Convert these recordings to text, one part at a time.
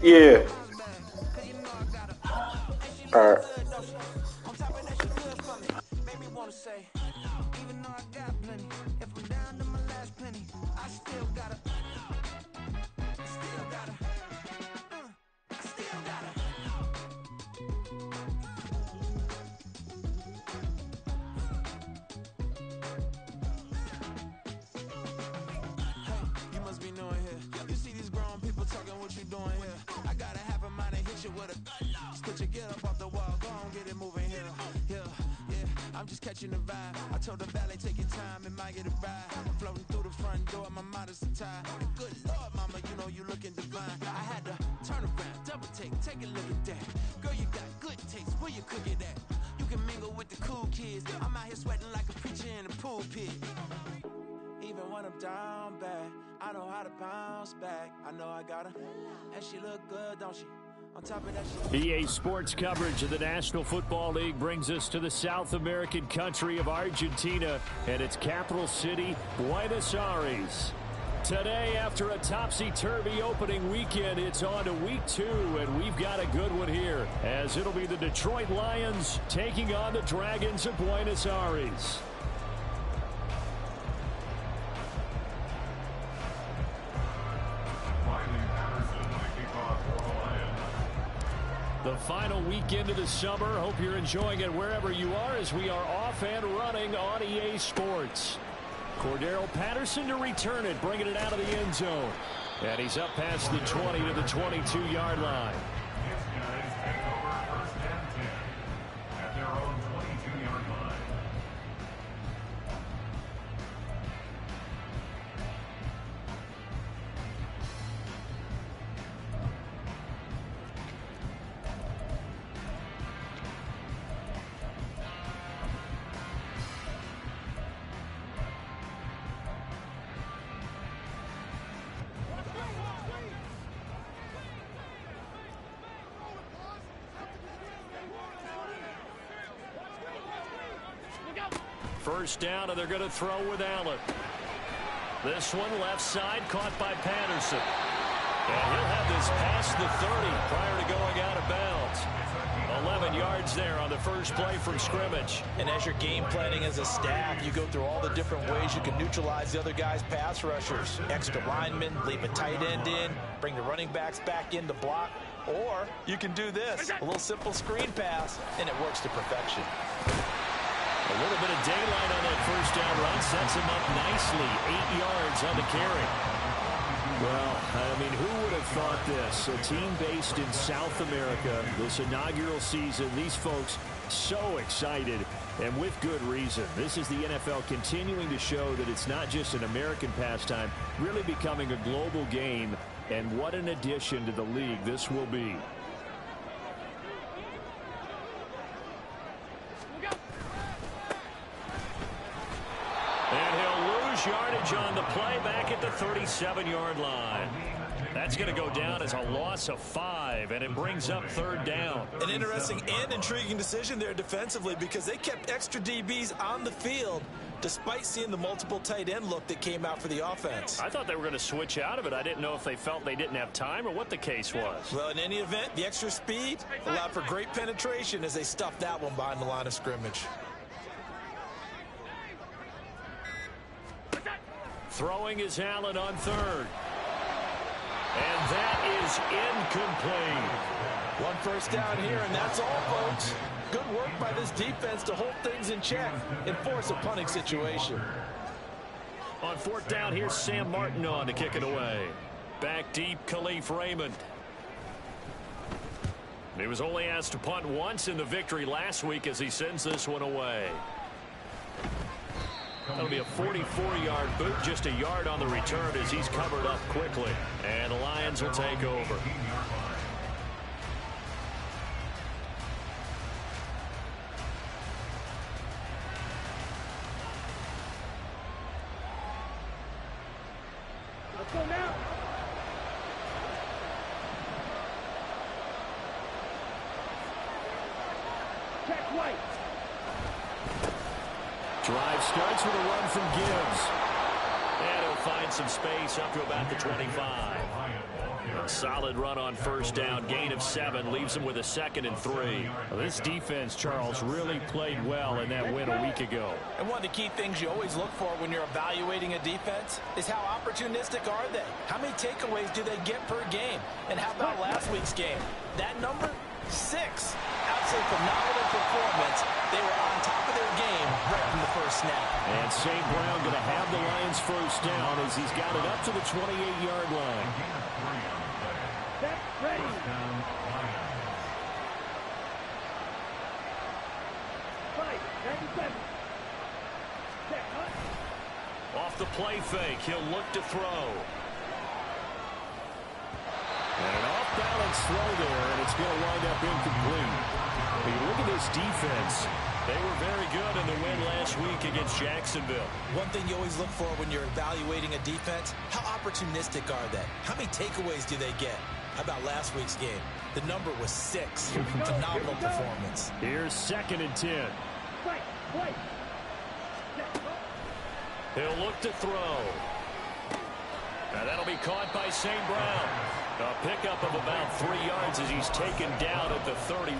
Yeah. All right. EA Sports coverage of the National Football League brings us to the South American country of Argentina and its capital city, Buenos Aires. Today, after a topsy-turvy opening weekend, it's on to week 2, and we've got a good one here, as it'll be the Detroit Lions taking on the Dragons of Buenos Aires. The final weekend of the summer. Hope you're enjoying it wherever you are as we are off and running on EA Sports. Cordero Patterson to return it, bringing it out of the end zone. And he's up past the 20 to the 22-yard line. First down, and they're going to throw with Allen. This one left side, caught by Patterson. And he'll have this past the 30 prior to going out of bounds. 11 yards there on the first play from scrimmage. And as you're game planning as a staff, you go through all the different ways you can neutralize the other guy's pass rushers. Extra linemen, leave a tight end in, bring the running backs back in to block. Or you can do this, a little simple screen pass, and it works to perfection. A little bit of daylight on that first down run sets him up nicely. 8 yards on the carry. Well, I mean, who would have thought this? A team based in South America, this inaugural season, these folks so excited, and with good reason. This is the NFL continuing to show that it's not just an American pastime, really becoming a global game, and what an addition to the league this will be. And he'll lose yardage on the play back at the 37-yard line. That's going to go down as a loss of 5, and it brings up third down. An interesting and intriguing decision there defensively because they kept extra DBs on the field despite seeing the multiple tight end look that came out for the offense. I thought they were going to switch out of it. I didn't know if they felt they didn't have time or what the case was. Well, in any event, the extra speed allowed for great penetration as they stuffed that one behind the line of scrimmage. Throwing is Allen on third. And that is incomplete. One first down here, and that's all, folks. Good work by this defense to hold things in check and force a punting situation. On fourth down, here's Sam Martin on to kick it away. Back deep, Khalif Raymond. He was only asked to punt once in the victory last week as he sends this one away. That'll be a 44-yard boot, just a yard on the return as he's covered up quickly. And the Lions will take over. Let's go now. Check right. Drive starts with a run from Gibbs. And he'll find some space up to about the 25. A solid run on first down. Gain of 7 leaves him with a 2nd and 3. Well, this defense, Charles, really played well in that win a week ago. And one of the key things you always look for when you're evaluating a defense is how opportunistic are they? How many takeaways do they get per game? And how about last week's game? That number? 6. Absolutely phenomenal performance. They were on top of their game right from the first snap. And St. Brown going to have the Lions first down as he's got it up to the 28-yard line. Ready. Off the play fake, he'll look to throw. And an off-balance throw there, and it's going to wind up incomplete. When you look at this defense, they were very good in the win last week against Jacksonville. One thing you always look for when you're evaluating a defense, how opportunistic are they? How many takeaways do they get? How about last week's game? The number was 6. Phenomenal performance. Here's 2nd and 10. He'll look to throw. And that'll be caught by St. Brown. A pickup of about 3 yards as he's taken down at the 31.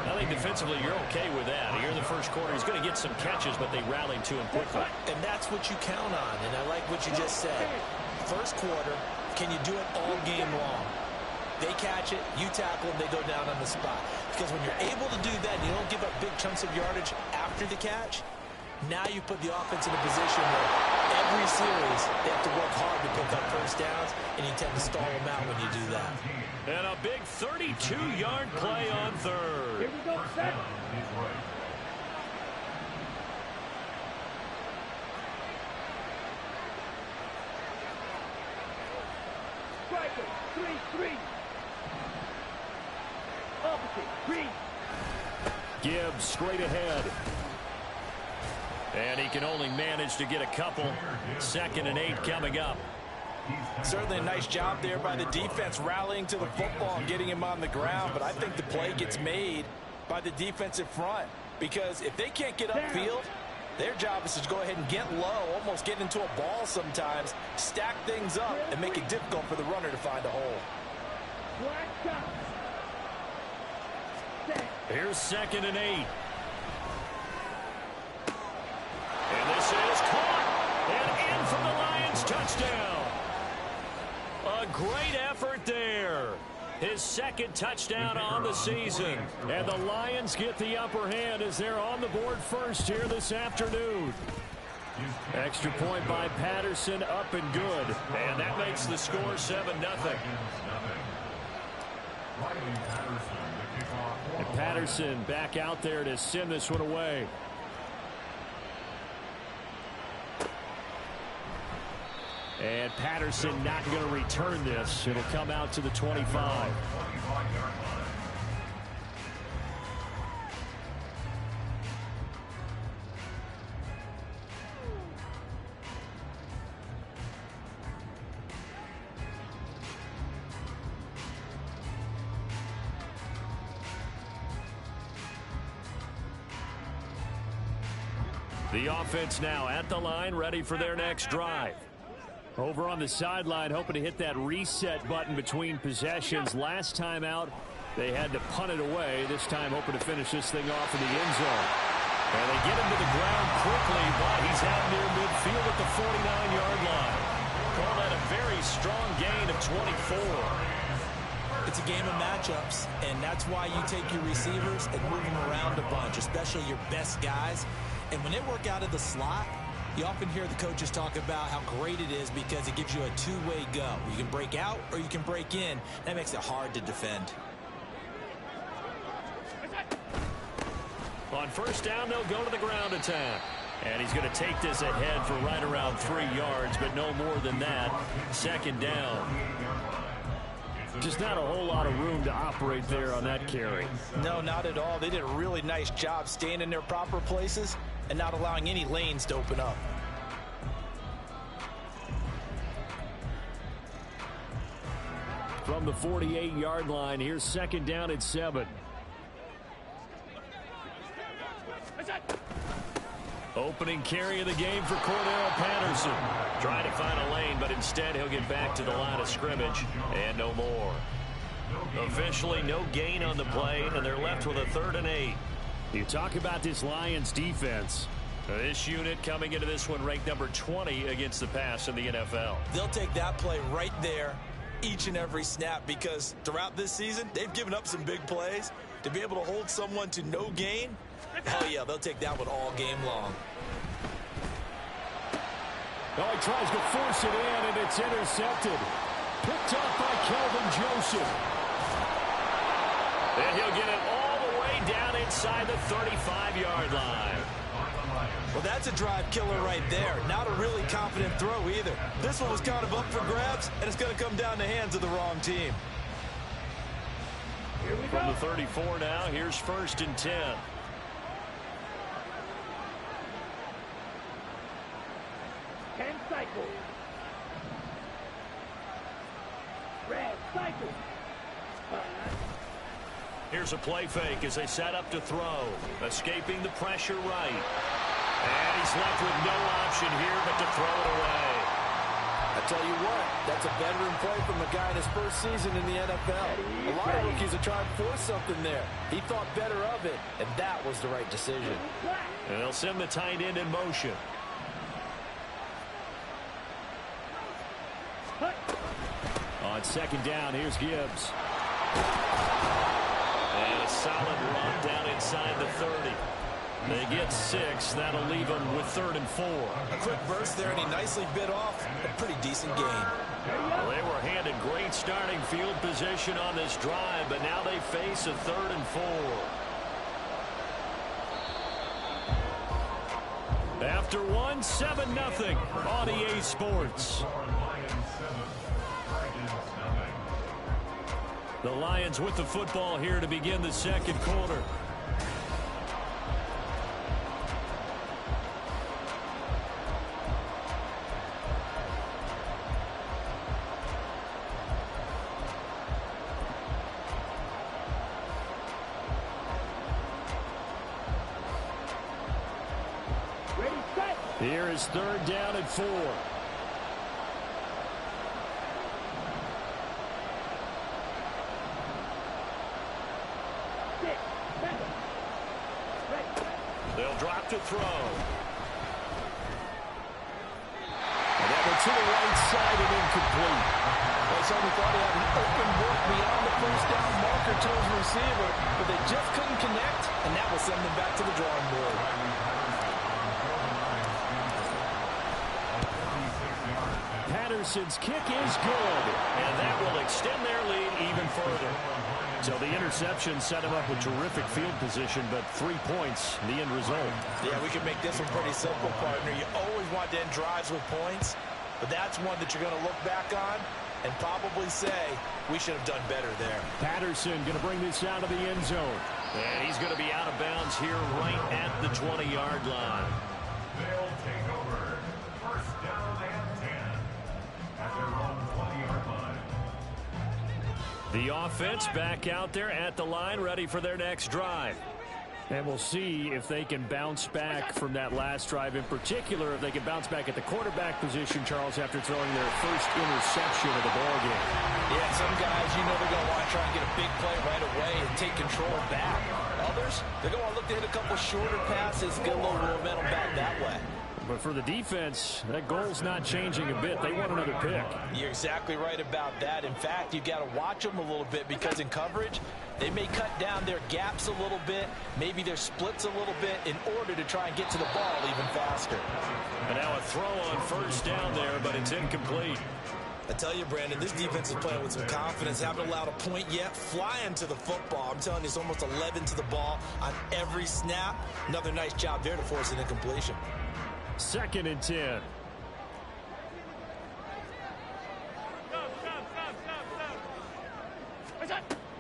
I think defensively you're okay with that. Here in the first quarter, he's going to get some catches, but they rallied to him quickly. And that's what you count on, and I like what you just said. First quarter, can you do it all game long? They catch it, you tackle them, they go down on the spot. Because when you're able to do that and you don't give up big chunks of yardage after the catch, now you put the offense in a position where every series they have to work hard to pick up first downs, and you tend to stall them out when you do that. And a big 32-yard play on third. Here we go, set. Striker, 3-3. Opposite, 3. Gibbs straight ahead. And he can only manage to get a couple. 2nd and 8 coming up. Certainly a nice job there by the defense rallying to the football and getting him on the ground, but I think the play gets made by the defensive front, because if they can't get upfield, their job is to go ahead and get low, almost get into a ball sometimes, stack things up, and make it difficult for the runner to find a hole. Here's 2nd and 8. And this is caught. And in from the Lions, touchdown. A great effort there. His 2nd touchdown on the season. And the Lions get the upper hand as they're on the board first here this afternoon. Extra point by Patterson, up and good. And that makes the score 7-0. And Patterson back out there to send this one away. And Patterson not going to return this. It'll come out to the 25. The offense now at the line, ready for their next drive. Over on the sideline, hoping to hit that reset button between possessions. Last time out, they had to punt it away. This time, hoping to finish this thing off in the end zone. And they get him to the ground quickly, but he's out near midfield at the 49-yard line. Call that a very strong gain of 24. It's a game of matchups, and that's why you take your receivers and move them around a bunch, especially your best guys. And when they work out of the slot, you often hear the coaches talk about how great it is because it gives you a two-way go. You can break out or you can break in. That makes it hard to defend. On first down, they'll go to the ground attack. And he's going to take this ahead for right around 3 yards, but no more than that. 2nd down. Just not a whole lot of room to operate there on that carry. No, not at all. They did a really nice job staying in their proper places and not allowing any lanes to open up. From the 48-yard line, here's 2nd down at 7. Opening carry of the game for Cordero Patterson. Trying to find a lane, but instead he'll get back to the line of scrimmage and no more. Officially no gain on the play, and they're left with a 3rd and 8. You talk about this Lions defense. This unit coming into this one ranked number 20 against the pass in the NFL. They'll take that play right there each and every snap because throughout this season, they've given up some big plays. To be able to hold someone to no gain, hell yeah, they'll take that one all game long. Oh, he tries to force it in, and it's intercepted. Picked up by Kelvin Joseph. And he'll get it all the way down inside the 35-yard line. Well, that's a drive killer right there. Not a really confident throw either. This one was kind of up for grabs, and it's going to come down the hands of the wrong team. From the 34 now, here's 1st and 10. Ten cycle. Red cycle. Here's a play fake as they set up to throw. Escaping the pressure right. And he's left with no option here but to throw it away. I tell you what, that's a veteran play from a guy in his first season in the NFL. A lot of rookies are trying to force something there. He thought better of it, and that was the right decision. And they'll send the tight end in motion. On 2nd down, here's Gibbs. And a solid run down inside the 30. They get 6. That'll leave them with 3rd and 4. A quick burst there, and he nicely bit off a pretty decent gain. Well, they were handed great starting field position on this drive, but now they face a 3rd and 4. After one, 7-0 on EA Sports. The Lions with the football here to begin the 2nd quarter. Here is 3rd down and 4. They'll drop to throw. And that one to the right side and incomplete. They certainly thought he had an open look beyond the first down marker to his receiver, but they just couldn't connect, and that will send them back to the drawing board. Patterson's kick is good. And that will extend their lead even further. So the interception set him up with terrific field position, but 3 points, the end result. Yeah, we can make this one pretty simple, partner. You always want to end drives with points, but that's one that you're going to look back on and probably say, we should have done better there. Patterson going to bring this out of the end zone. And he's going to be out of bounds here right at the 20-yard line. They'll take over 1st down and 10 at their own 20-yard line. The offense back out there at the line, ready for their next drive. And we'll see if they can bounce back from that last drive. In particular, if they can bounce back at the quarterback position, Charles, after throwing their first interception of the ballgame. Yeah, some guys, you know, they're going to want to try and get a big play right away and take control back. Others, they're going to want to look to hit a couple shorter passes, get a little momentum back that way. But for the defense, that goal's not changing a bit. They want another pick. You're exactly right about that. In fact, you've got to watch them a little bit because in coverage, they may cut down their gaps a little bit, maybe their splits a little bit in order to try and get to the ball even faster. And now a throw on 1st down there, but it's incomplete. I tell you, Brandon, this defense is playing with some confidence. Haven't allowed a point yet. Flying to the football. I'm telling you, it's almost 11 to the ball on every snap. Another nice job there to force an incompletion. 2nd and 10.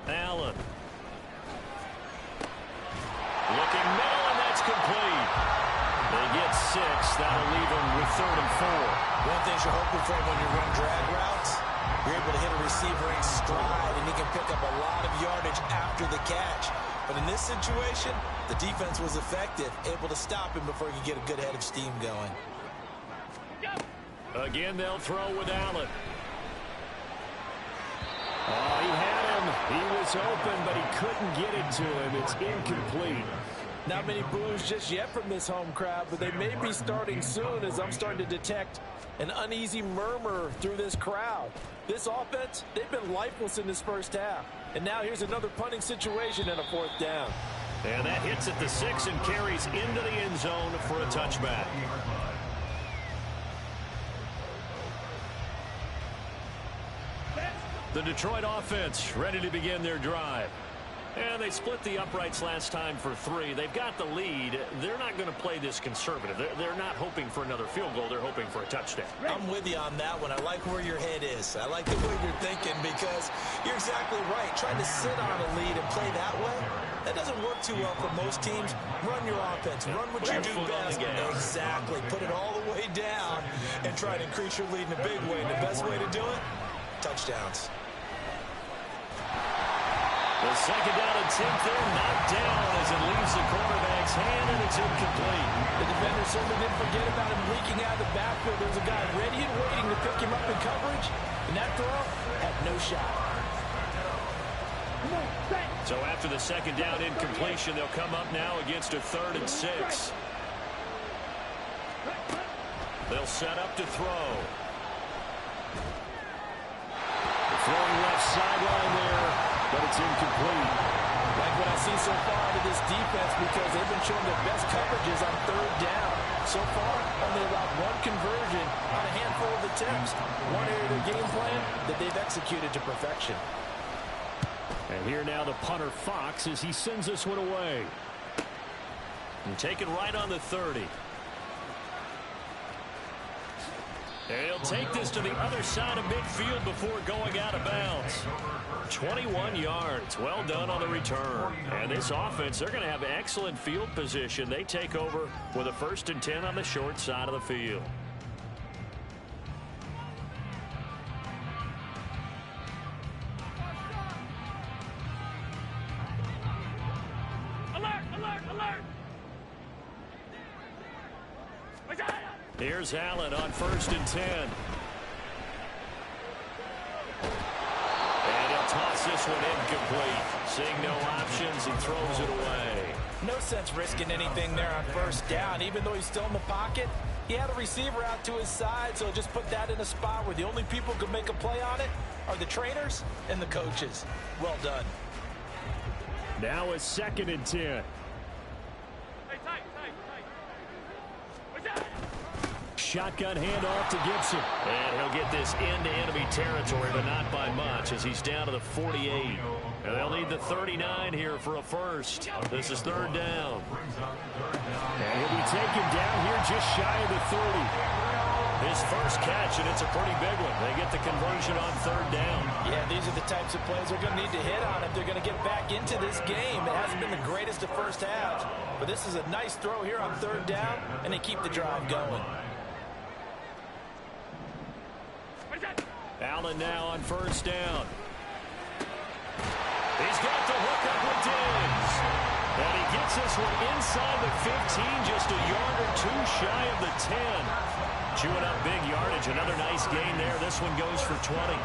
Allen. Looking middle, and that's complete. They get 6. That'll leave them with 3rd and 4. One thing you're hoping for when you run drag routes, you're able to hit a receiver in stride, and he can pick up a lot of yardage after the catch. But But in this situation, the defense was effective, able to stop him before he could get a good head of steam going. Again, they'll throw with Allen. Oh, he had him. He was open, but he couldn't get it to him. It's incomplete. Not many boos just yet from this home crowd, but they may be starting soon as I'm starting to detect an uneasy murmur through this crowd. This offense, they've been lifeless in this first half. And now here's another punting situation and a 4th down. And that hits at the 6 and carries into the end zone for a touchback. The Detroit offense ready to begin their drive. And they split the uprights last time for 3. They've got the lead. They're not going to play this conservative. They're not hoping for another field goal. They're hoping for a touchdown. I'm with you on that one. I like where your head is. I like the way you're thinking because you're exactly right. Trying to sit on a lead and play that way, that doesn't work too well for most teams. Run your offense. Run what you do best. Exactly. Put it all the way down and try to increase your lead in a big way. And the best way to do it, touchdowns. The second down attempt there, knocked down as it leaves the quarterback's hand, and it's incomplete. The defender certainly didn't forget about him leaking out of the backfield. There's a guy ready and waiting to pick him up in coverage, and that throw had no shot. So after the second down incompletion, they'll come up now against a 3rd and 6. They'll set up to throw. Throwing left sideline there, but it's incomplete. Like what I see so far out of this defense because they've been showing their best coverages on 3rd down. So far, only allowed 1 conversion on a handful of attempts. One area of their game plan that they've executed to perfection. And here now the punter Fox as he sends this one away. And take it right on the 30. And he'll take this to the other side of midfield before going out of bounds. 21 yards. Well done on the return. And this offense, they're going to have excellent field position. They take over with a 1st and 10 on the short side of the field. Alert! Alert! Alert! Here's Allen on 1st and 10. And he'll toss this one incomplete. Seeing no options, he throws it away. No sense risking anything there on 1st down. Even though he's still in the pocket, he had a receiver out to his side, so just put that in a spot where the only people who can make a play on it are the trainers and the coaches. Well done. Now a 2nd and 10. Shotgun handoff to Gibson. And he'll get this into enemy territory, but not by much as he's down to the 48. And they'll need the 39 here for a 1st. This is 3rd down. And he'll be taken down here just shy of the 30. His first catch, and it's a pretty big one. They get the conversion on 3rd down. Yeah, these are the types of plays they're going to need to hit on if they're going to get back into this game. It hasn't been the greatest of first halves, but this is a nice throw here on 3rd down, and they keep the drive going. Allen now on 1st down. He's got the hook up with Diggs. And he gets this one inside the 15, just a yard or 2 shy of the 10. Chewing up big yardage. Another nice gain there. This one goes for 20.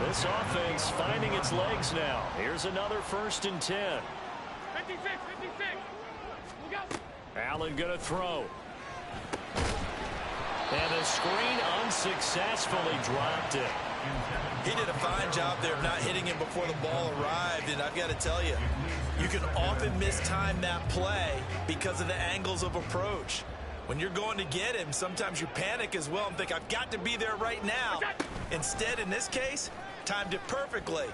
This offense finding its legs now. Here's another 1st and 10. 56, 56. Look out. Allen going to throw. And the screen unsuccessfully dropped it. He did a fine job there of not hitting him before the ball arrived, and I've got to tell you, you can often mistime that play because of the angles of approach. When you're going to get him, sometimes you panic as well and think, I've got to be there right now. Instead, in this case, timed it perfectly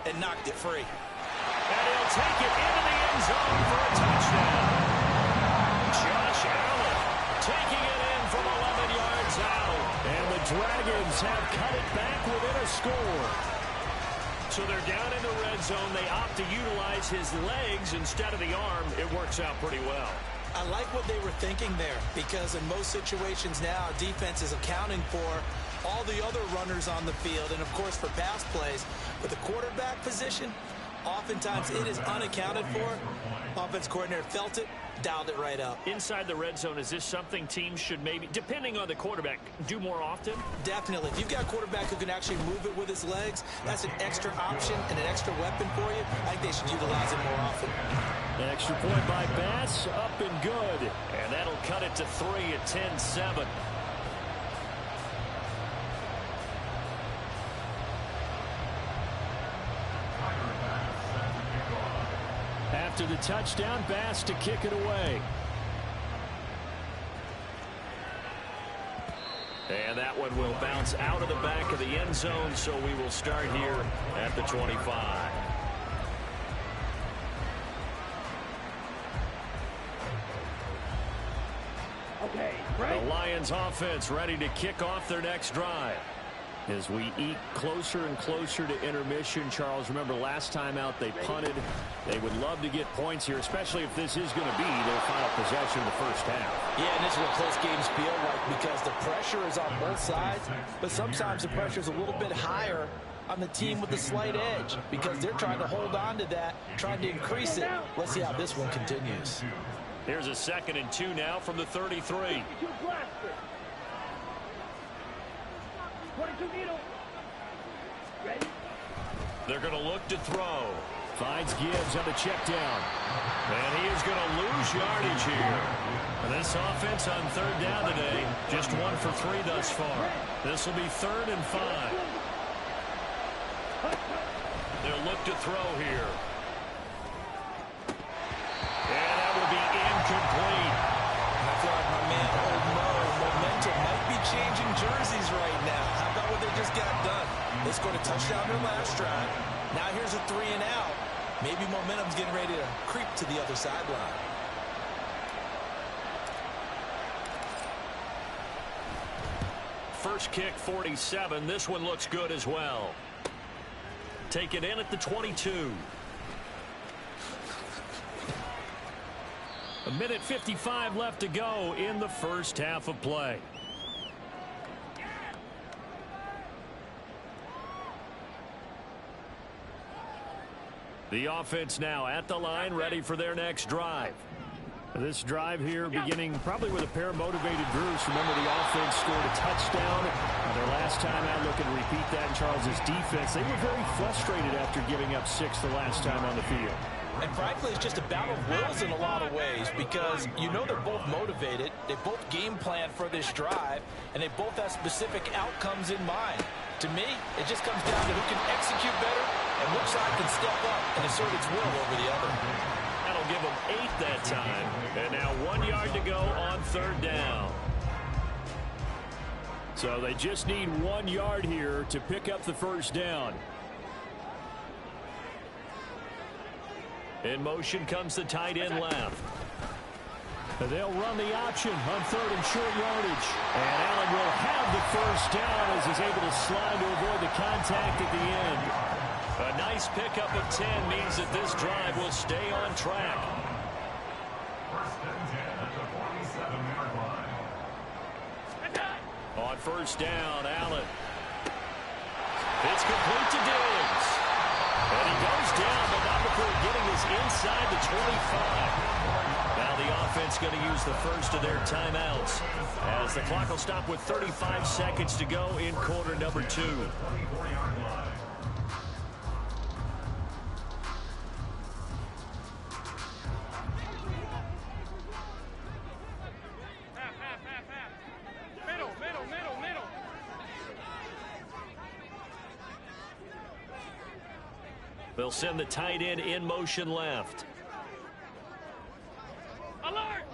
and knocked it free. And he'll take it into the end zone for a touchdown. Josh Allen taking it in from 11 yards out. And the Dragons have cut it back within a score. So they're down in the red zone. They opt to utilize his legs instead of the arm. It works out pretty well. I like what they were thinking there because in most situations now, defense is accounting for all the other runners on the field and, of course, for pass plays. But the quarterback position, Oftentimes it is unaccounted for. Offense coordinator felt it, dialed it right up. Inside the red zone, is this something teams should maybe, depending on the quarterback, do more often? Definitely. If you've got a quarterback who can actually move it with his legs, that's an extra option and an extra weapon for you. I think they should utilize it more often. An extra point by Bass, up and good. And that'll cut it to 3 at 10-7. After the touchdown, Bass to kick it away. And that one will bounce out of the back of the end zone, so we will start here at the 25. Okay, right. The Lions offense ready to kick off their next drive. As we eat closer and closer to intermission, Charles, remember last time out they punted. They would love to get points here, especially if this is going to be their final possession of the first half. Yeah, and this is what close games feel like because the pressure is on both sides, but sometimes the pressure is a little bit higher on the team with the slight edge because they're trying to hold on to that, trying to increase it. Let's see how this one continues. Here's a 2nd and 2 now from the 33. 22 needle. Ready? They're going to look to throw. Finds Gibbs on the check down. And he is going to lose yardage here. And this offense on 3rd down today, just 1 for 3 thus far. This will be 3rd and 5. They'll look to throw here. And that will be incomplete. I feel like my man, old Mo, momentum might be changing jerseys right now. How about what they just got done? They scored a touchdown their last drive. Now here's a 3 and out. Maybe momentum's getting ready to creep to the other sideline. First kick, 47. This one looks good as well. Take it in at the 22. A minute 55 left to go in the first half of play. The offense now at the line, ready for their next drive. This drive here beginning probably with a pair of motivated Bruce. Remember, the offense scored a touchdown their last time out. Looking to repeat that in Charles's defense. They were very frustrated after giving up 6 the last time on the field. And frankly, it's just a battle of wills in a lot of ways because you know they're both motivated. They both game plan for this drive, and they both have specific outcomes in mind. To me, it just comes down to who can execute better and which side can step up and assert its will over the other. That'll give them 8 that time. And now 1 yard to go on 3rd down. So they just need 1 yard here to pick up the first down. In motion comes the tight end left. They'll run the option on 3rd and short yardage. And Allen will have the first down as he's able to slide to avoid the contact at the end. A nice pickup of 10 means that this drive will stay on track. First and 10 at the 47-yard line. On 1st down, Allen. It's complete to Diggs. And he goes down, but not before getting this inside the 25. Now the offense going to use the first of their timeouts as the clock will stop with 35 seconds to go in quarter number 2. 24-yard line. Half. Middle. They'll send the tight end in motion left. Alert!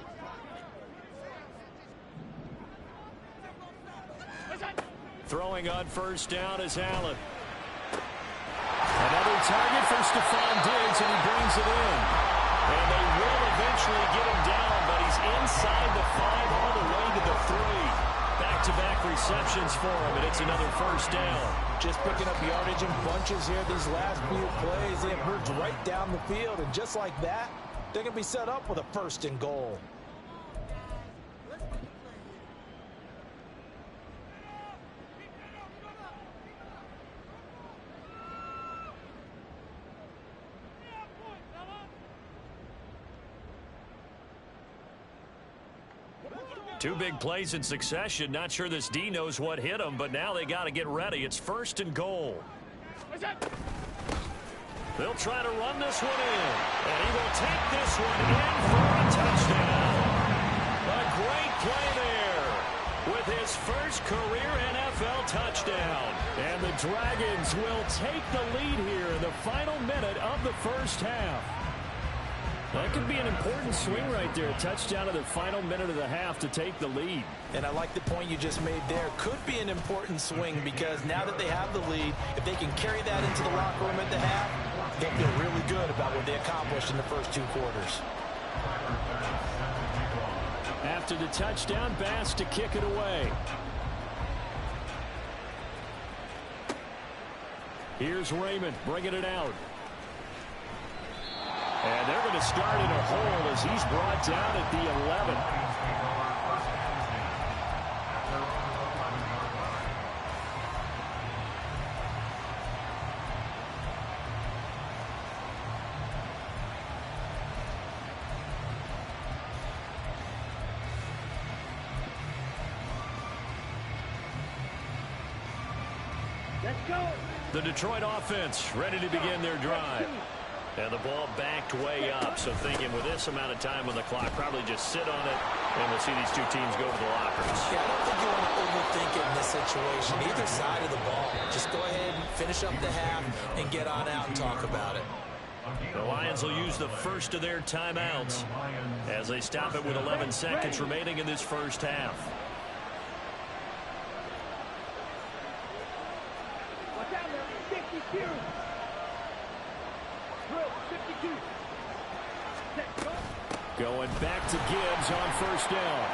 Throwing on 1st down is Allen. Another target for Stephon Diggs, and he brings it in. And they will eventually get him down, but he's inside the 5 all the way to the 3. Back-to-back receptions for him, and it's another 1st down. Just picking up yardage in bunches here these last few plays. They have moved right down the field, and just like that, they're going to be set up with a 1st and goal. Two big plays in succession. Not sure this D knows what hit him, but now they got to get ready. It's 1st and goal. They'll try to run this one in. And he will take this one in for a touchdown. A great play there with his first career NFL touchdown. And the Dragons will take the lead here in the final minute of the first half. That could be an important swing right there. A touchdown in the final minute of the half to take the lead. And I like the point you just made there. Could be an important swing because now that they have the lead, if they can carry that into the locker room at the half, they'll feel really good about what they accomplished in the first 2 quarters. After the touchdown, Bass to kick it away. Here's Raymond bringing it out. And they're going to start in a hole as he's brought down at the 11. Let's go. The Detroit offense ready to begin their drive. And the ball backed way up, so thinking with this amount of time on the clock, probably just sit on it, and we'll see these two teams go to the lockers. Yeah, I don't think you want to overthink it in this situation. Either side of the ball. Just go ahead and finish up the half and get on out and talk about it. The Lions will use the first of their timeouts as they stop it with 11 seconds remaining in this first half. Watch out now. 52. 52. Let's go. Going back to Gibbs on first down.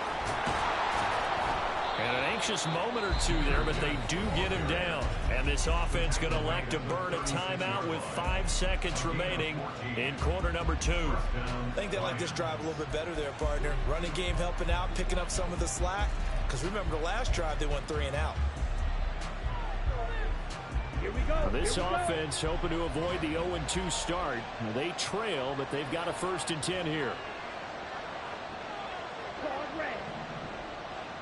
And an anxious moment or two there, but they do get him down. And this offense going to elect to burn a timeout with 5 seconds remaining in quarter number 2. I think they like this drive a little bit better there, partner. Running game helping out, picking up some of the slack. Because remember the last drive, they went 3 and out. Here we go. This offense hoping to avoid the 0-2 start. They trail, but they've got a 1st and 10 here. Guard red.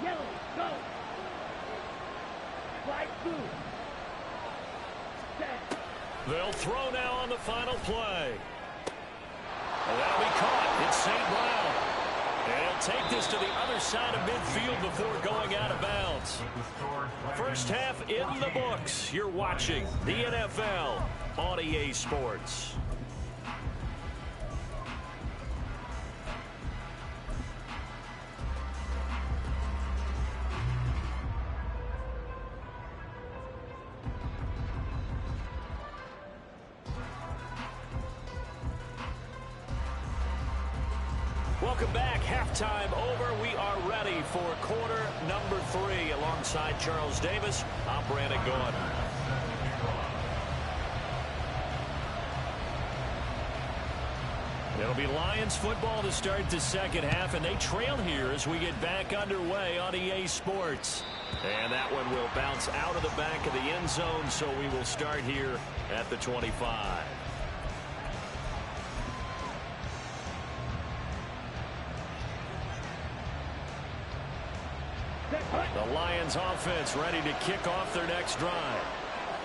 Yellow. Go. Flag blue. Set. They'll throw now on the final play. And that'll be caught. It's St. Brown. And he'll take this to the other side of midfield before going out of bounds. First half in the books. You're watching the NFL on EA Sports. Welcome back. Halftime over. We are ready for quarter number 3. Alongside Charles Davis, I'm Brandon Gaudin. It'll be Lions football to start the second half, and they trail here as we get back underway on EA Sports. And that one will bounce out of the back of the end zone, so we will start here at the 25. The Lions offense ready to kick off their next drive.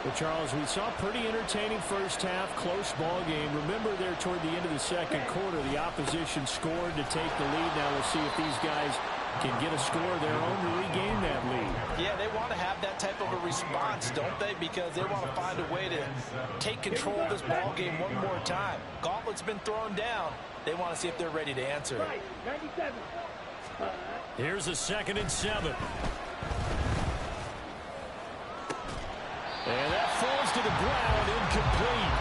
Well, Charles, we saw a pretty entertaining first half, close ball game. Remember there toward the end of the second quarter, the opposition scored to take the lead. Now we'll see if these guys can get a score of their own to regain that lead. Yeah, they want to have that type of a response, don't they? Because they want to find a way to take control of this ball game one more time. Gauntlet's been thrown down. They want to see if they're ready to answer it. 97. Here's a 2nd and 7. And that falls to the ground, incomplete.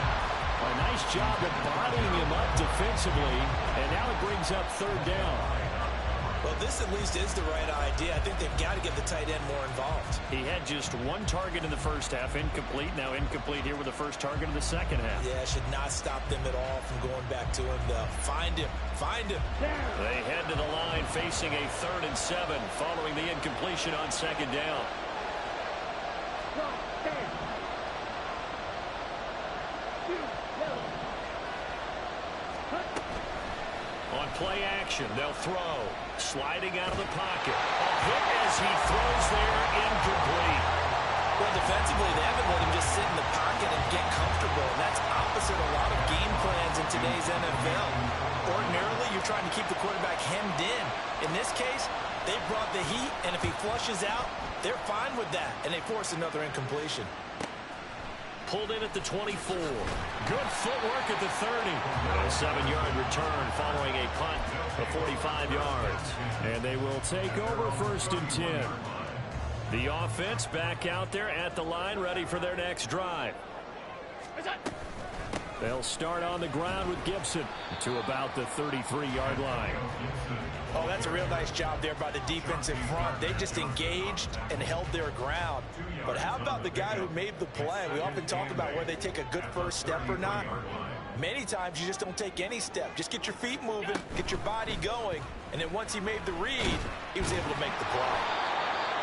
A nice job of bodying him up defensively, and now it brings up 3rd down. Well, this at least is the right idea. I think they've got to get the tight end more involved. He had just 1 target in the first half, incomplete. Now incomplete here with the first target of the second half. Yeah, should not stop them at all from going back to him, though. Find him. Find him. They head to the line facing a 3rd and 7 following the incompletion on 2nd down. On play action. action. They'll throw. Sliding out of the pocket. A hit as he throws there, incomplete. Well, defensively, they haven't let him just sit in the pocket and get comfortable. And that's opposite a lot of game plans in today's NFL. Ordinarily, you're trying to keep the quarterback hemmed in. In this case, they brought the heat, and if he flushes out, they're fine with that, and they force another incompletion. Pulled in at the 24. Good footwork at the 30. A 7-yard return following a punt of 45 yards. And they will take over 1st and 10. The offense back out there at the line, ready for their next drive. They'll start on the ground with Gibson to about the 33-yard line. Oh, that's a real nice job there by the defense in front. They just engaged and held their ground. But how about the guy who made the play? We often talk about whether they take a good first step or not. Many times you just don't take any step. Just get your feet moving, get your body going, and then once he made the read, he was able to make the play.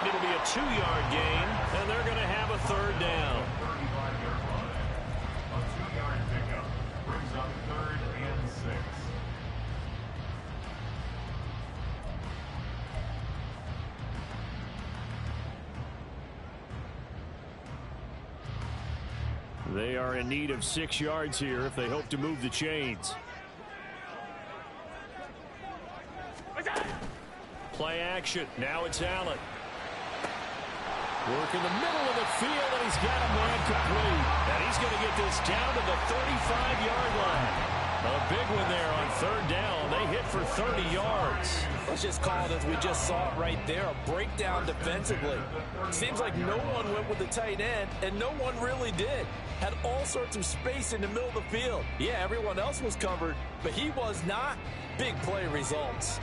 It'll be a 2-yard gain, and they're going to have a 3rd down. A 2-yard pickup brings up 3rd and 6. They are in need of 6 yards here if they hope to move the chains. Play action. Now it's Allen. Work in the middle of the field, and he's got a man complete. And he's going to get this down to the 35-yard line. A big one there on 3rd down. They hit for 30 yards. Let's just call it as we just saw it right there, a breakdown defensively. Seems like no one went with the tight end, and no one really did. Had all sorts of space in the middle of the field. Yeah, everyone else was covered, but he was not. Big play results.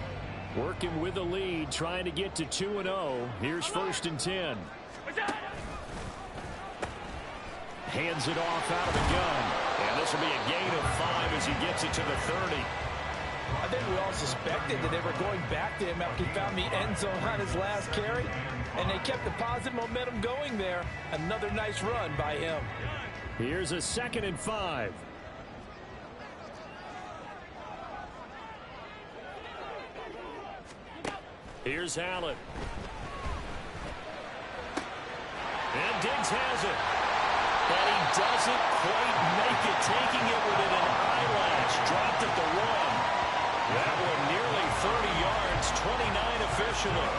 Working with the lead, trying to get to 2-0. Here's 1st and 10. Hands it off out of the gun. And this will be a gain of 5 as he gets it to the 30. I think we all suspected that they were going back to him after he found the end zone on his last carry. And they kept the positive momentum going there. Another nice run by him. Here's a 2nd and 5. Here's Allen. And Diggs has it. And he doesn't quite make it, taking it within an eyelash. Dropped at the 1. That one nearly 30 yards, 29 officially.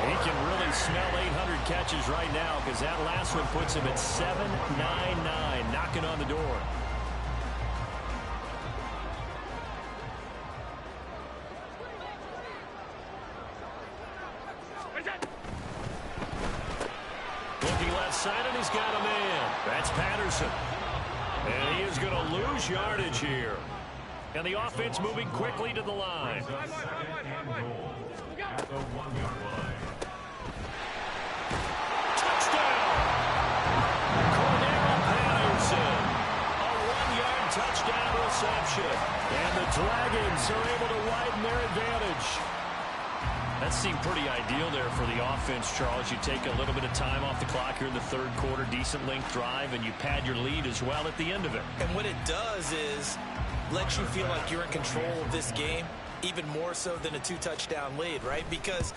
He can really smell 800 catches right now because that last one puts him at 799, knocking on the door. Looking left side, and he's got a man. That's Patterson. And he is going to lose yardage here. And the offense moving quickly to the line. At the 1-yard line. Touchdown! Cordero Patterson. A 1-yard touchdown reception. And the Dragons are able to widen their advantage. That seemed pretty ideal there for the offense, Charles. You take a little bit of time off the clock here in the 3rd quarter, decent length drive, and you pad your lead as well at the end of it. And what it does is lets you feel like you're in control of this game, even more so than a 2-touchdown lead, right? Because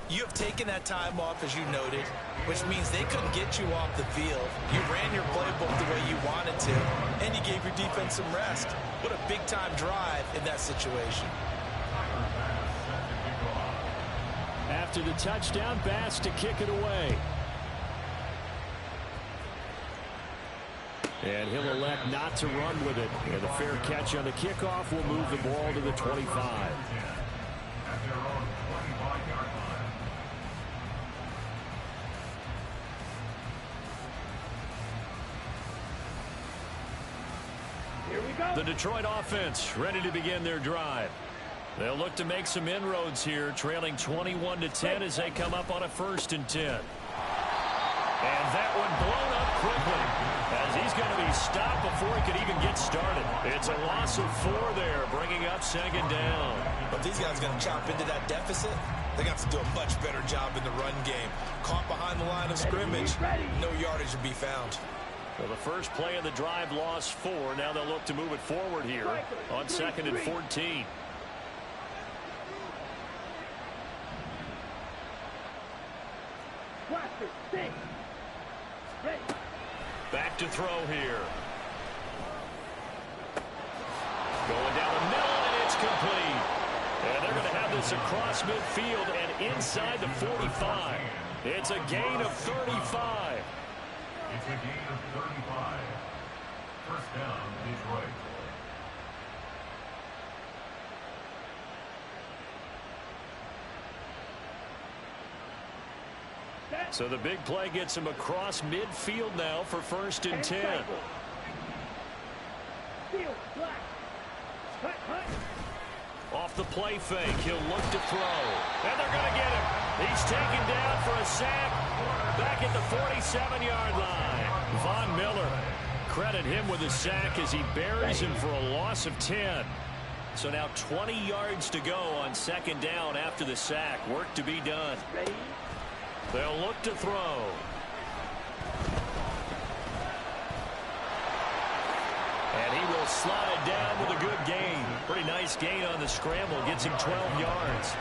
you have taken that time off, as you noted, which means they couldn't get you off the field. You ran your playbook the way you wanted to, and you gave your defense some rest. What a big-time drive in that situation. After the touchdown, Bass to kick it away. And he'll elect not to run with it. And a fair catch on the kickoff will move the ball to the 25. Here we go. The Detroit offense ready to begin their drive. They'll look to make some inroads here, trailing 21-10 as they come up on a 1st and 10. And that one blown up quickly as he's going to be stopped before he could even get started. It's a loss of 4 there, bringing up 2nd down. But these guys are going to chop into that deficit. They're going to have to do a much better job in the run game. Caught behind the line of scrimmage, no yardage to be found. Well, the first play of the drive lost 4. Now they'll look to move it forward here on 2nd and 14. Back to throw here. Going down the middle, and it's complete. And they're going to have this across midfield and inside the 45. It's a gain of 35. It's a gain of 35. First down, Detroit. So the big play gets him across midfield now for 1st and 10. Off the play fake, he'll look to throw. And they're going to get him. He's taken down for a sack back at the 47-yard line. Von Miller, credit him with a sack as he buries him for a loss of 10. So now 20 yards to go on 2nd down after the sack. Work to be done. They'll look to throw. And he will slide down with a good gain. Pretty nice gain on the scramble. Gets him 12 yards.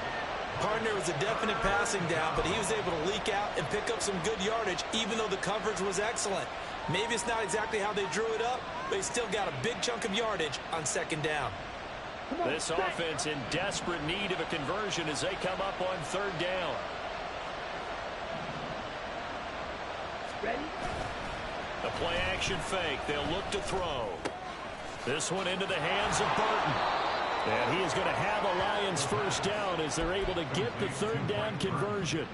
Partner was a definite passing down, but he was able to leak out and pick up some good yardage, even though the coverage was excellent. Maybe it's not exactly how they drew it up, but he still got a big chunk of yardage on 2nd down. This offense in desperate need of a conversion as they come up on 3rd down. The play action fake. They'll look to throw. This one into the hands of Burton. And he is going to have a Lions 1st down as they're able to get the 3rd down conversion.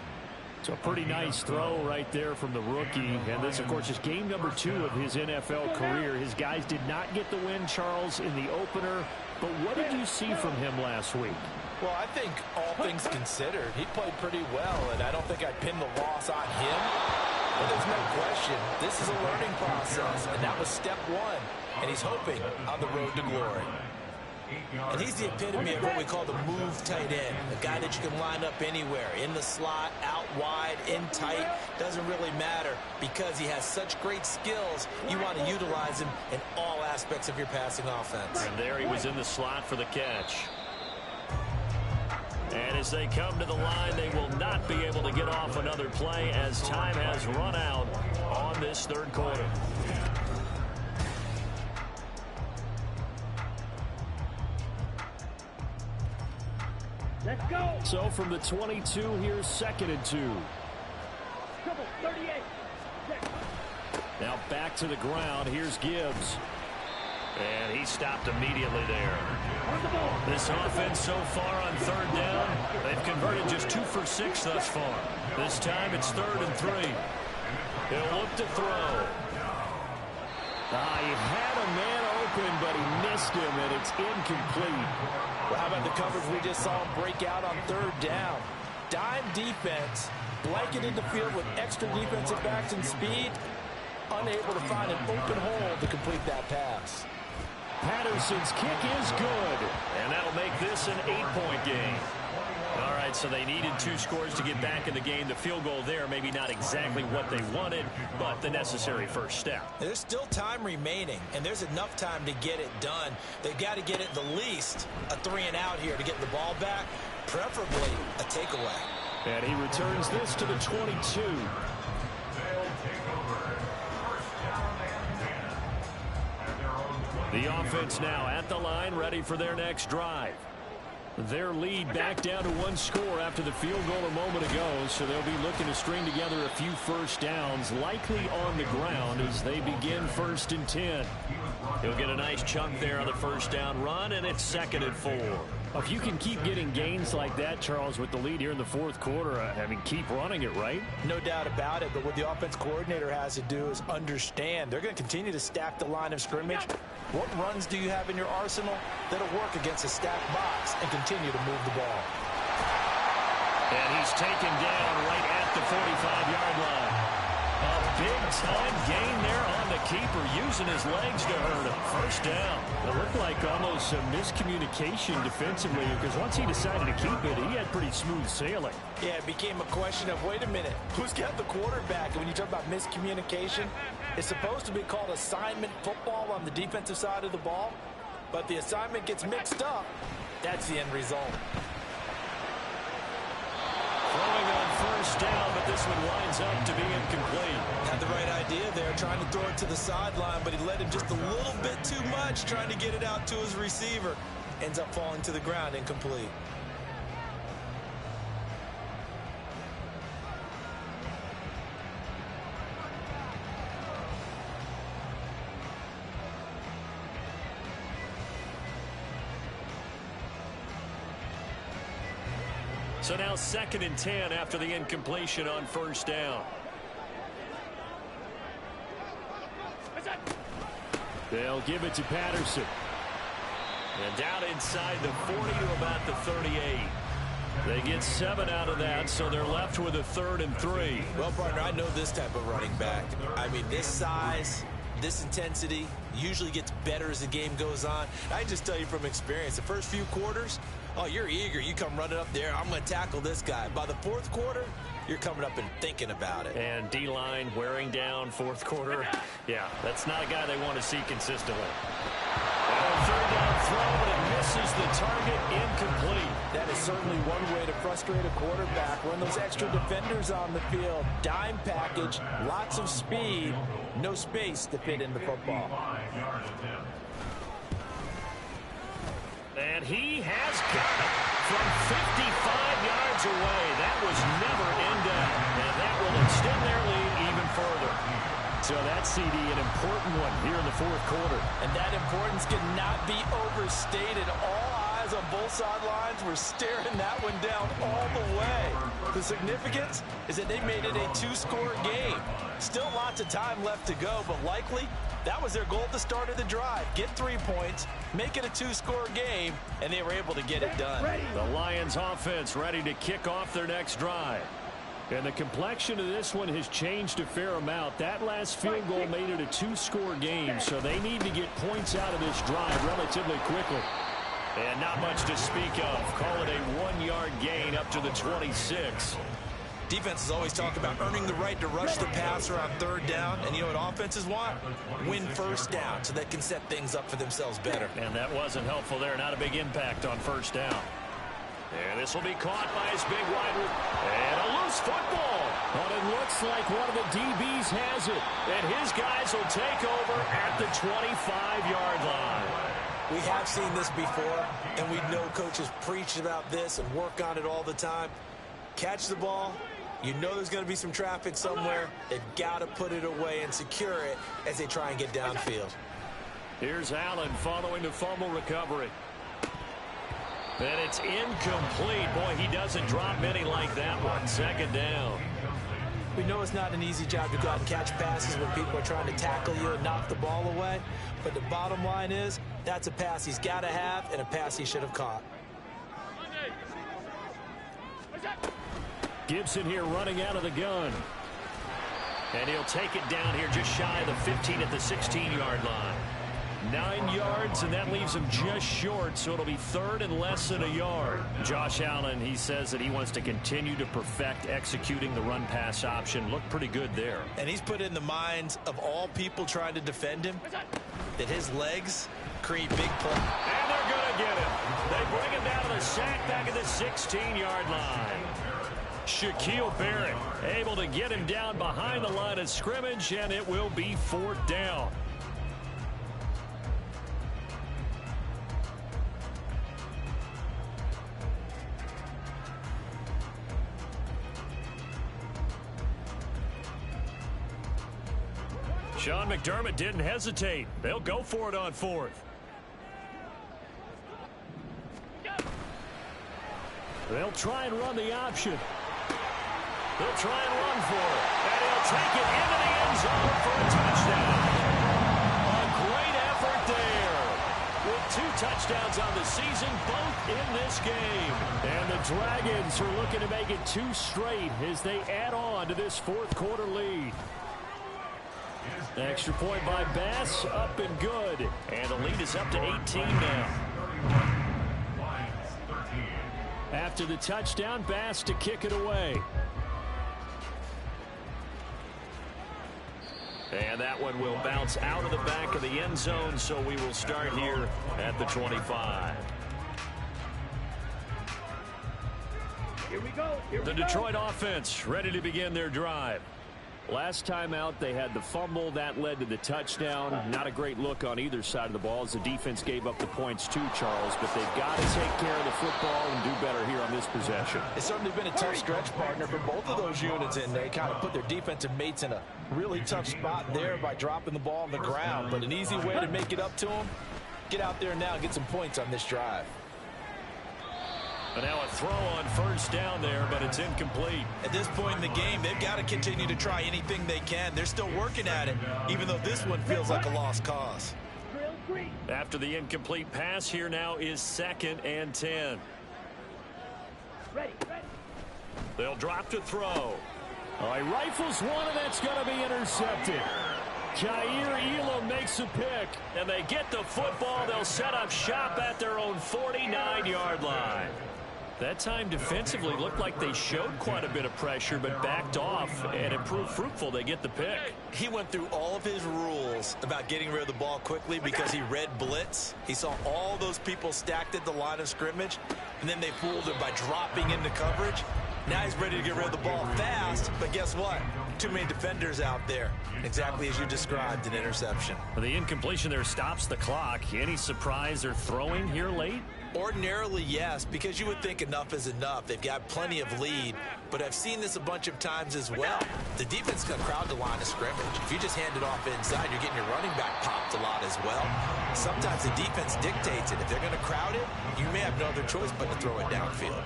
So a pretty nice throw right there from the rookie. And this, of course, is game number 2 of his NFL career. His guys did not get the win, Charles, in the opener. But what did you see from him last week? Well, I think all things considered, he played pretty well, and I don't think I'd pin the loss on him. But there's no question, this is a learning process, and that was step 1. And he's hoping on the road to glory. And he's the epitome of what we call the move tight end. A guy that you can line up anywhere, in the slot, out wide, in tight. Doesn't really matter because he has such great skills. You want to utilize him in all aspects of your passing offense. And there he was in the slot for the catch. And as they come to the line, they will not be able to get off another play as time has run out on this 3rd quarter. Let's go. So from the 22, here's 2nd and 2. Trouble, 38. Now back to the ground. Here's Gibbs. And he stopped immediately there. This offense so far on 3rd down, they've converted just 2 for 6 thus far. This time it's 3rd and 3. He'll look to throw. He had a man open, but he missed him, and it's incomplete. Well, how about the coverage we just saw him break out on 3rd down? Dime defense, blanketed the field with extra defensive backs and speed, unable to find an open hole to complete that pass. Patterson's kick is good. And that'll make this an 8-point game. All right, so they needed 2 scores to get back in the game. The field goal there, maybe not exactly what they wanted, but the necessary first step. There's still time remaining, and there's enough time to get it done. They've got to get at the least a 3-and-out here to get the ball back, preferably a takeaway. And he returns this to the 22. The offense now at the line, ready for their next drive. Their lead back down to 1 score after the field goal a moment ago, so they'll be looking to string together a few first downs, likely on the ground as they begin 1st and 10. He'll get a nice chunk there on the first down run, and it's 2nd and 4. If you can keep getting gains like that, Charles, with the lead here in the 4th quarter, I mean, keep running it, right? No doubt about it, but what the offense coordinator has to do is understand they're going to continue to stack the line of scrimmage. What runs do you have in your arsenal that'll work against a stacked box and continue to move the ball? And he's taken down right at the 45-yard line. A big-time gain there on the keeper, using his legs to hurt him. First down. It looked like almost a miscommunication defensively because once he decided to keep it, he had pretty smooth sailing. Yeah, it became a question of, wait a minute, who's got the quarterback? And when you talk about miscommunication, it's supposed to be called assignment football on the defensive side of the ball, but the assignment gets mixed up. That's the end result. Throwing on first down, but this this one winds up to be incomplete. Had the right idea there, trying to throw it to the sideline, but he led him just a little bit too much, trying to get it out to his receiver. Ends up falling to the ground, incomplete. So now 2nd and 10 after the incompletion on first down. They'll give it to Patterson. And down inside the 40 to about the 38. They get 7 out of that, so they're left with a 3rd and 3. Well, partner, I know this type of running back. I mean, this size, this intensity usually gets better as the game goes on. I can just tell you from experience, the first few quarters, oh, you're eager. You come running up there. I'm going to tackle this guy. By the 4th quarter, you're coming up and thinking about it. And D-line wearing down 4th quarter. Yeah, that's not a guy they want to see consistently. And 3rd down throw, but it misses the target, incomplete. That is certainly one way to frustrate a quarterback. Run those extra defenders on the field. Dime package, lots of speed, no space to fit in the football. And he has got it from 55 yards away. That was never in doubt. And that will extend their lead even further. So that CD, an important one here in the 4th quarter. And that importance cannot be overstated. All eyes on both sidelines were staring that one down all the way. The significance is that they made it a 2-score game. Still lots of time left to go, but likely that was their goal at the start of the drive. Get 3 points, make it a 2-score game, and they were able to get it done. The Lions offense ready to kick off their next drive. And the complexion of this one has changed a fair amount. That last field goal made it a 2-score game, so they need to get points out of this drive relatively quickly. And not much to speak of. Call it a 1-yard gain up to the 26. Defenses always talk about earning the right to rush the passer on 3rd down. And you know what offenses want? Win 1st down so they can set things up for themselves better. And that wasn't helpful there. Not a big impact on 1st down. And this will be caught by his big wide receiver. And a loose football. But it looks like one of the DBs has it. And his guys will take over at the 25-yard line. We have seen this before, and we know coaches preach about this and work on it all the time. Catch the ball. You know there's going to be some traffic somewhere. They've got to put it away and secure it as they try and get downfield. Here's Allen following the fumble recovery. And it's incomplete. Boy, he doesn't drop many like that one. 2nd down. We know it's not an easy job to go out and catch passes when people are trying to tackle you and knock the ball away. But the bottom line is, that's a pass he's got to have and a pass he should have caught. Gibson here running out of the gun. And he'll take it down here just shy of the 15 at the 16-yard line. 9 yards, and that leaves him just short, so it'll be 3rd and less than a yard. Josh Allen, he says that he wants to continue to perfect executing the run-pass option. Looked pretty good there. And he's put in the minds of all people trying to defend him that his legs create big plays. And they're going to get him. They bring him down to the sack back at the 16-yard line. Shaquille Barrett able to get him down behind the line of scrimmage, and it will be 4th down. Sean McDermott didn't hesitate. They'll go for it on 4th. They'll try and run the option. They'll try and run for it. And he'll take it into the end zone for a touchdown. A great effort there. With 2 touchdowns on the season, both in this game. And the Dragons are looking to make it 2 straight as they add on to this 4th quarter lead. Extra point by Bass, up and good. And the lead is up to 18 now. After the touchdown, Bass to kick it away. And that one will bounce out of the back of the end zone, so we will start here at the 25. Here we go. Here The we go. Detroit offense ready to begin their drive. Last time out, they had the fumble. That led to the touchdown. Not a great look on either side of the ball as the defense gave up the points too, Charles. But they've got to take care of the football and do better here on this possession. It's certainly been a tough stretch, partner, for both of those units, and they kind of put their defensive mates in a really tough spot there by dropping the ball on the ground. But an easy way to make it up to them, get out there now and get some points on this drive. But now a throw on first down there, but it's incomplete. At this point in the game, they've got to continue to try anything they can. They're still working at it, even though this one feels like a lost cause. Drill 3. After the incomplete pass, here now is 2nd and 10. Ready. They'll drop to throw. All right, rifles one, and that's going to be intercepted. Elam makes a pick, and they get the football. They'll set up shop at their own 49-yard line. That time defensively looked like they showed quite a bit of pressure, but backed off, and it proved fruitful. They get the pick. He went through all of his rules about getting rid of the ball quickly because he read blitz. He saw all those people stacked at the line of scrimmage, and then they fooled him by dropping into coverage. Now he's ready to get rid of the ball fast, but guess what? Too many defenders out there. Exactly as you described, an interception. The incompletion there stops the clock. Any surprise they're throwing here late? Ordinarily, yes, because you would think enough is enough. They've got plenty of lead, but I've seen this a bunch of times as well. The defense can crowd the line of scrimmage. If you just hand it off inside, you're getting your running back popped a lot as well. Sometimes the defense dictates it. If they're going to crowd it, you may have no other choice but to throw it downfield.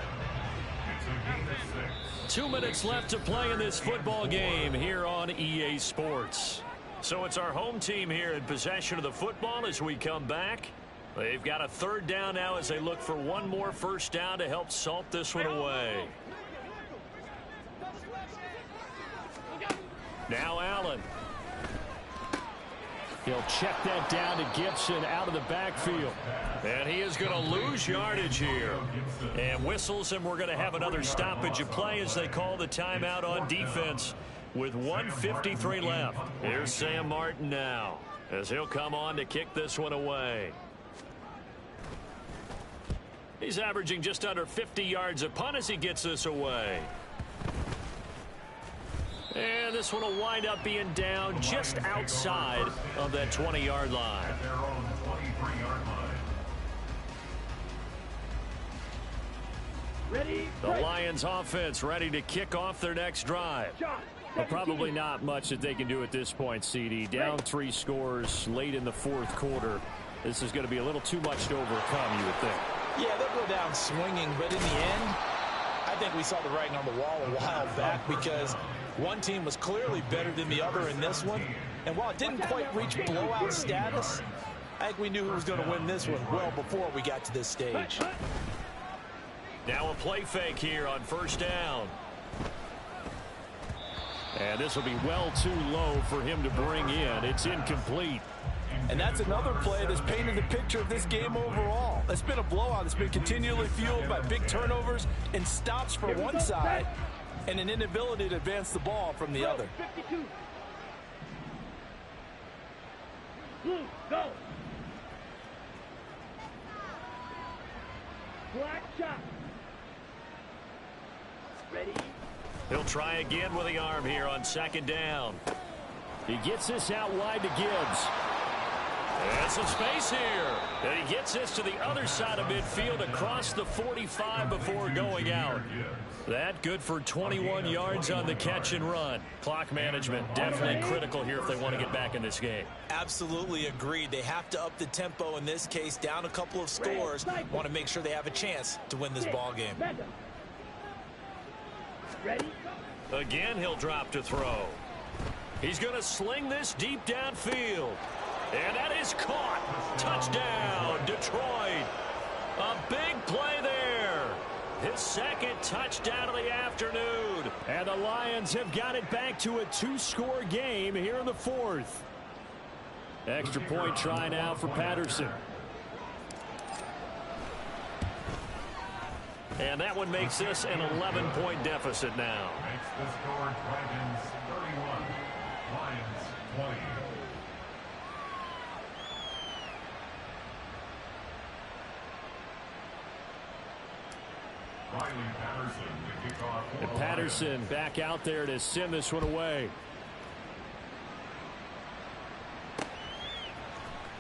2 minutes left to play in this football game here on EA Sports. So it's our home team here in possession of the football as we come back. They've got a 3rd down now as they look for one more first down to help salt this one away. Now Allen. He'll check that down to Gibson out of the backfield. And he is going to lose yardage here. And whistles, and we're going to have another stoppage of play as they call the timeout on defense with 1:53 left. Here's Sam Martin now as he'll come on to kick this one away. He's averaging just under 50 yards a punt as he gets this away. And this one will wind up being down just outside of that 20-yard line. At their own 23-yard line. Ready. The Lions offense ready to kick off their next drive. Well, probably not much that they can do at this point, CD. Down 3 scores late in the 4th quarter. This is going to be a little too much to overcome, you would think. Yeah, they'll go down swinging, but in the end, I think we saw the writing on the wall a while back because one team was clearly better than the other in this one. And while it didn't quite reach blowout status, I think we knew who was going to win this one well before we got to this stage. Now a play fake here on first down. And this will be well too low for him to bring in. It's incomplete. And that's another play that's painted the picture of this game overall. It's been a blowout. It's been continually fueled by big turnovers and stops for one side and an inability to advance the ball from the other. 52. Blue, go. Black shot. Ready. He'll try again with the arm here on 2nd down. He gets this out wide to Gibbs. And some space here. And he gets this to the other side of midfield across the 45 before going out. That good for 21 yards on the catch and run. Clock management definitely critical here if they want to get back in this game. Absolutely agreed. They have to up the tempo in this case, down a couple of scores. Want to make sure they have a chance to win this ball game. Ready. Again, he'll drop to throw. He's going to sling this deep downfield. And that is caught. Touchdown, Detroit. A big play there. His 2nd touchdown of the afternoon. And the Lions have got it back to a 2-score game here in the 4th. Extra point try now for Patterson. And that one makes this an 11-point deficit now. Makes the score Dragons 31, Lions 20. Riley Patterson And Patterson back out there to send this one away.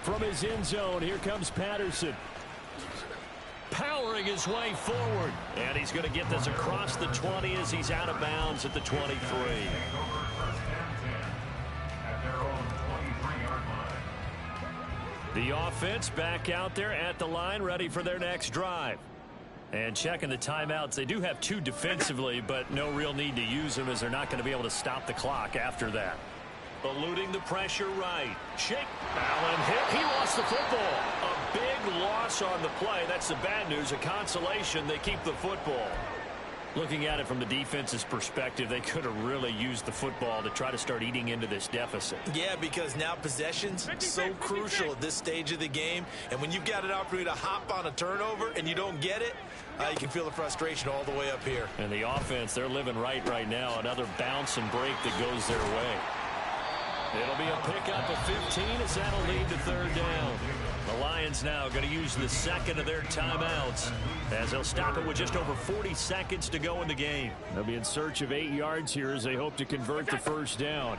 From his end zone, here comes Patterson. Powering his way forward. And he's going to get this across the 20 as he's out of bounds at the 23. The offense back out there at the line, ready for their next drive. And checking the timeouts, they do have 2 defensively, but no real need to use them as they're not going to be able to stop the clock after that. Eluding the pressure right. Shake. Allen hit. He lost the football. A big loss on the play. That's the bad news. A consolation, they keep the football. Looking at it from the defense's perspective, they could have really used the football to try to start eating into this deficit. Yeah, because now possession's so crucial at this stage of the game. And when you've got an opportunity to hop on a turnover and you don't get it, you can feel the frustration all the way up here. And the offense, they're living right now. Another bounce and break that goes their way. It'll be a pickup of 15 as that'll lead to third down. The Lions now going to use the second of their timeouts as they'll stop it with just over 40 seconds to go in the game. They'll be in search of 8 yards here as they hope to convert the first down.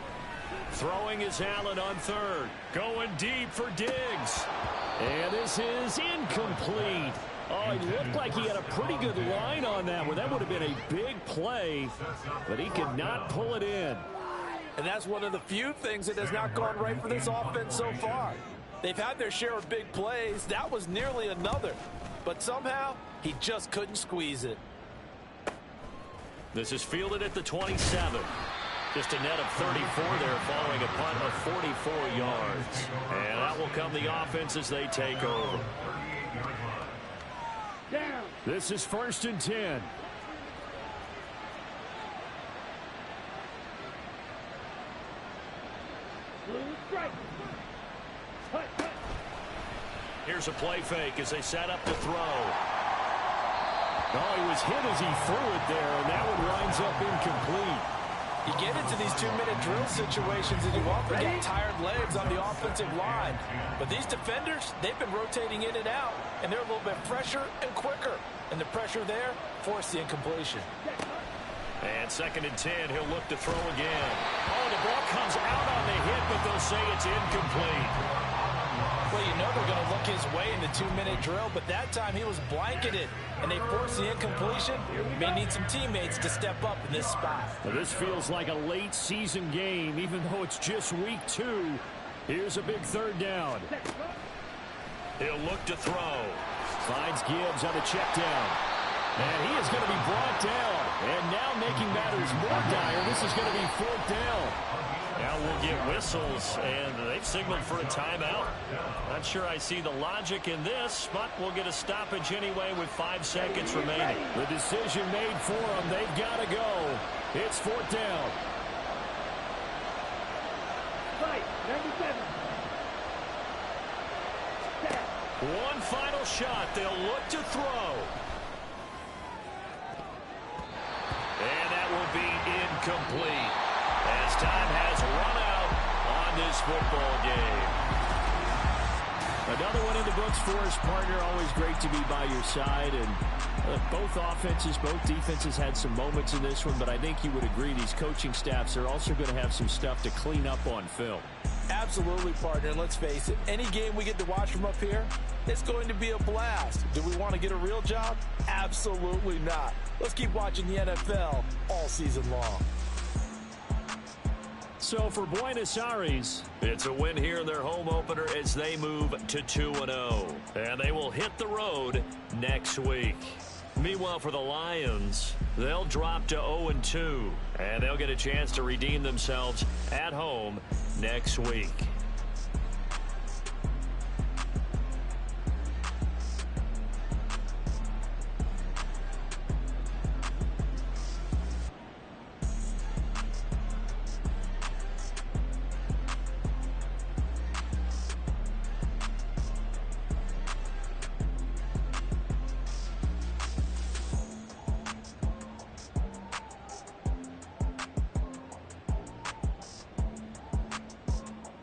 Throwing is Allen on third. Going deep for Diggs. And this is incomplete. Oh, it looked like he had a pretty good line on that one. That would have been a big play, but he could not pull it in. And that's one of the few things that has not gone right for this offense so far. They've had their share of big plays. That was nearly another. But somehow, he just couldn't squeeze it. This is fielded at the 27. Just a net of 34 there following a punt of 44 yards. And that will come the offense as they take over. Down. This is 1st and 10. Blue strike. Cut, cut. Here's a play fake as they set up to throw. Oh, he was hit as he threw it there, and that one winds up incomplete. You get into these 2-minute drill situations and you often get tired legs on the offensive line. But these defenders, they've been rotating in and out, and they're a little bit fresher and quicker. And the pressure there forced the incompletion. And 2nd and 10, he'll look to throw again. Oh, the ball comes out on the hit, but they'll say it's incomplete. Well, you know they're going to look his way in the 2-minute drill, but that time he was blanketed, and they forced the incompletion. May need some teammates to step up in this spot. Well, this feels like a late season game, even though it's just week 2. Here's a big third down. He'll look to throw. Finds Gibbs on a check down. And he is going to be brought down. And now making matters more dire, this is going to be 4th down. Now we'll get whistles, and they've signaled for a timeout. Not sure I see the logic in this, but we'll get a stoppage anyway with 5 seconds remaining. The decision made for them. They've got to go. It's 4th down. Fight. 97. Step. One final shot. They'll look to throw. And that will be incomplete as time has run out on this football game. Another one in the books for us, partner. Always great to be by your side. And both offenses, both defenses had some moments in this one, but I think you would agree these coaching staffs are also going to have some stuff to clean up on film. Absolutely, partner. And let's face it, any game we get to watch from up here, it's going to be a blast. Do we want to get a real job? Absolutely not. Let's keep watching the NFL all season long. So for Buenos Aires, it's a win here in their home opener as they move to 2-0. And they will hit the road next week. Meanwhile, for the Lions, they'll drop to 0-2. And they'll get a chance to redeem themselves at home next week.